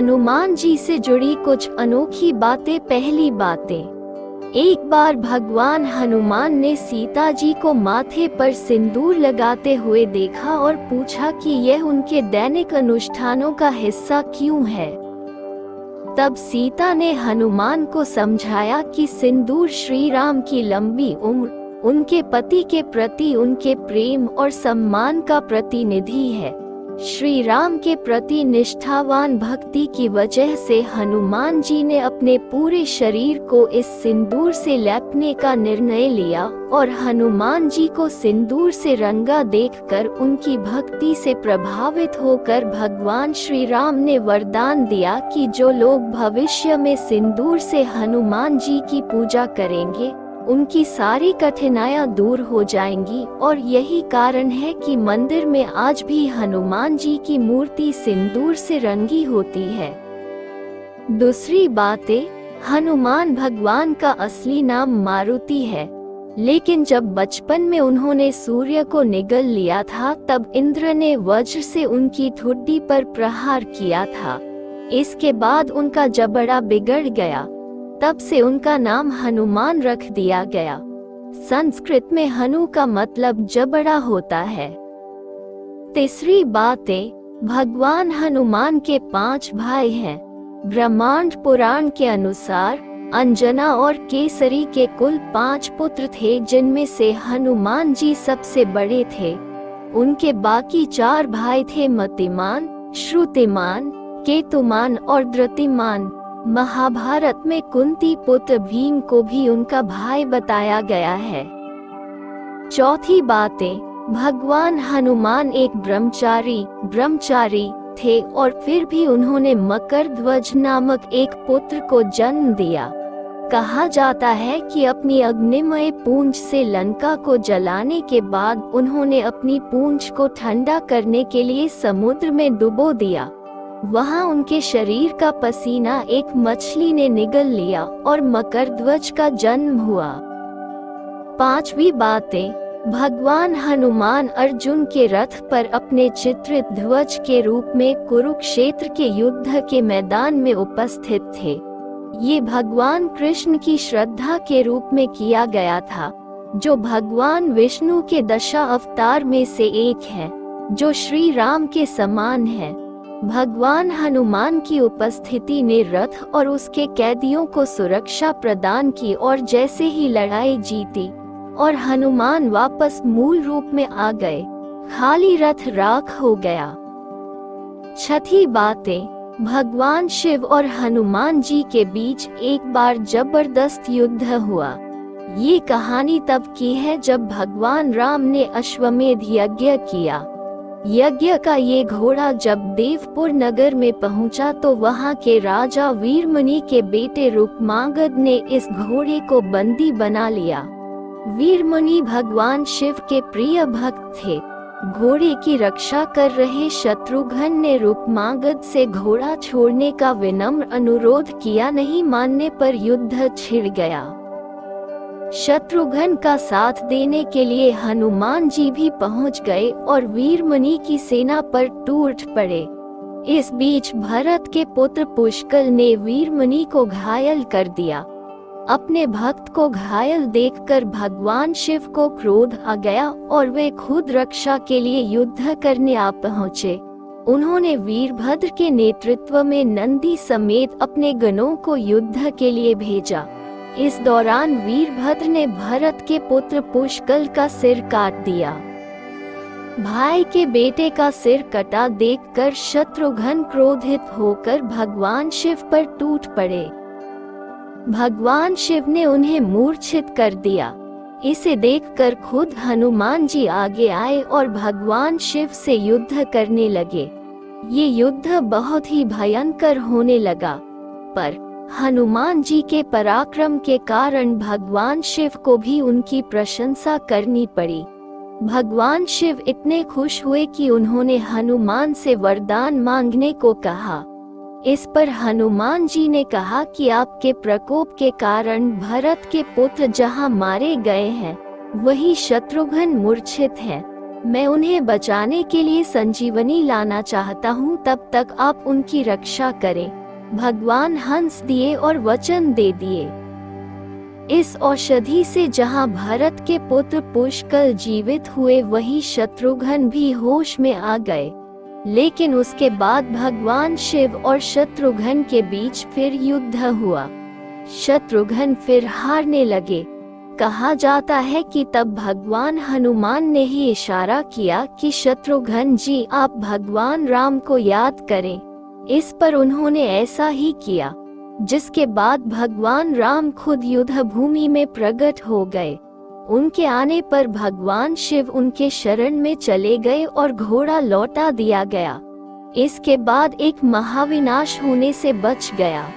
हनुमान जी से जुड़ी कुछ अनोखी बातें। पहली बातें। एक बार भगवान हनुमान ने सीता जी को माथे पर सिंदूर लगाते हुए देखा और पूछा कि यह उनके दैनिक अनुष्ठानों का हिस्सा क्यों है। तब सीता ने हनुमान को समझाया कि सिंदूर श्री राम की लंबी उम्र, उनके पति के प्रति उनके प्रेम और सम्मान का प्रतिनिधि है। श्री राम के प्रति निष्ठावान भक्ति की वजह से हनुमान जी ने अपने पूरे शरीर को इस सिंदूर से लेपने का निर्णय लिया और हनुमान जी को सिंदूर से रंगा देखकर उनकी भक्ति से प्रभावित होकर भगवान श्री राम ने वरदान दिया कि जो लोग भविष्य में सिंदूर से हनुमान जी की पूजा करेंगे उनकी सारी कठिनाइयां दूर हो जाएंगी। और यही कारण है कि मंदिर में आज भी हनुमान जी की मूर्ति सिंदूर से रंगी होती है। दूसरी बातें। हनुमान भगवान का असली नाम मारुति है, लेकिन जब बचपन में उन्होंने सूर्य को निगल लिया था तब इंद्र ने वज्र से उनकी ठुड्डी पर प्रहार किया था। इसके बाद उनका जबड़ा बिगड़ गया, तब से उनका नाम हनुमान रख दिया गया। संस्कृत में हनु का मतलब जबड़ा होता है। तीसरी बातें। भगवान हनुमान के 5 भाई हैं। ब्रह्मांड पुराण के अनुसार अंजना और केसरी के कुल 5 पुत्र थे, जिनमें से हनुमान जी सबसे बड़े थे। उनके बाकी 4 भाई थे मतिमान, श्रुतिमान, केतुमान और धृतिमान। महाभारत में कुंती पुत्र भीम को भी उनका भाई बताया गया है। चौथी बातें। भगवान हनुमान एक ब्रह्मचारी थे और फिर भी उन्होंने मकरध्वज नामक एक पुत्र को जन्म दिया। कहा जाता है कि अपनी अग्निमय पूंछ से लंका को जलाने के बाद उन्होंने अपनी पूंछ को ठंडा करने के लिए समुद्र में डुबो दिया। वहां उनके शरीर का पसीना एक मछली ने निगल लिया और मकरध्वज का जन्म हुआ। 5वीं बातें। भगवान हनुमान अर्जुन के रथ पर अपने चित्रित ध्वज के रूप में कुरुक्षेत्र के युद्ध के मैदान में उपस्थित थे। ये भगवान कृष्ण की श्रद्धा के रूप में किया गया था, जो भगवान विष्णु के 10 अवतार में से एक है, जो श्री राम के समान है। भगवान हनुमान की उपस्थिति ने रथ और उसके कैदियों को सुरक्षा प्रदान की और जैसे ही लड़ाई जीती और हनुमान वापस मूल रूप में आ गए, खाली रथ राख हो गया। 6ठी बातें। भगवान शिव और हनुमान जी के बीच एक बार जबरदस्त युद्ध हुआ। ये कहानी तब की है जब भगवान राम ने अश्वमेध यज्ञ किया। यज्ञ का ये घोड़ा जब देवपुर नगर में पहुंचा तो वहां के राजा वीरमणि के बेटे रुक्मांगद ने इस घोड़े को बंदी बना लिया। वीरमणि भगवान शिव के प्रिय भक्त थे। घोड़े की रक्षा कर रहे शत्रुघ्न ने रुक्मांगद से घोड़ा छोड़ने का विनम्र अनुरोध किया, नहीं मानने पर युद्ध छिड़ गया। शत्रुघ्न का साथ देने के लिए हनुमान जी भी पहुंच गए और वीरमणि की सेना पर टूट पड़े। इस बीच भरत के पुत्र पुष्कल ने वीरमणि को घायल कर दिया। अपने भक्त को घायल देखकर भगवान शिव को क्रोध आ गया और वे खुद रक्षा के लिए युद्ध करने आ पहुँचे। उन्होंने वीरभद्र के नेतृत्व में नंदी समेत अपने गणों को युद्ध के लिए भेजा। इस दौरान वीरभद्र ने भरत के पुत्र पुष्कल का सिर काट दिया। भाई के बेटे का सिर कटा देखकर शत्रुघ्न क्रोधित होकर भगवान शिव पर टूट पड़े। भगवान शिव ने उन्हें मूर्छित कर दिया। इसे देखकर खुद हनुमान जी आगे आए और भगवान शिव से युद्ध करने लगे। ये युद्ध बहुत ही भयंकर होने लगा, पर हनुमान जी के पराक्रम के कारण भगवान शिव को भी उनकी प्रशंसा करनी पड़ी। भगवान शिव इतने खुश हुए कि उन्होंने हनुमान से वरदान मांगने को कहा। इस पर हनुमान जी ने कहा कि आपके प्रकोप के कारण भरत के पुत्र जहां मारे गए हैं, वही शत्रुघ्न मूर्छित हैं। मैं उन्हें बचाने के लिए संजीवनी लाना चाहता हूँ, तब तक आप उनकी रक्षा करें। भगवान हंस दिए और वचन दे दिए। इस औषधि से जहाँ भरत के पुत्र पुष्कल जीवित हुए, वहीं शत्रुघ्न भी होश में आ गए। लेकिन उसके बाद भगवान शिव और शत्रुघ्न के बीच फिर युद्ध हुआ। शत्रुघ्न फिर हारने लगे। कहा जाता है कि तब भगवान हनुमान ने ही इशारा किया कि शत्रुघ्न जी, आप भगवान राम को याद करें। इस पर उन्होंने ऐसा ही किया, जिसके बाद भगवान राम खुद युद्ध भूमि में प्रकट हो गए। उनके आने पर भगवान शिव उनके शरण में चले गए और घोड़ा लौटा दिया गया। इसके बाद एक महाविनाश होने से बच गया।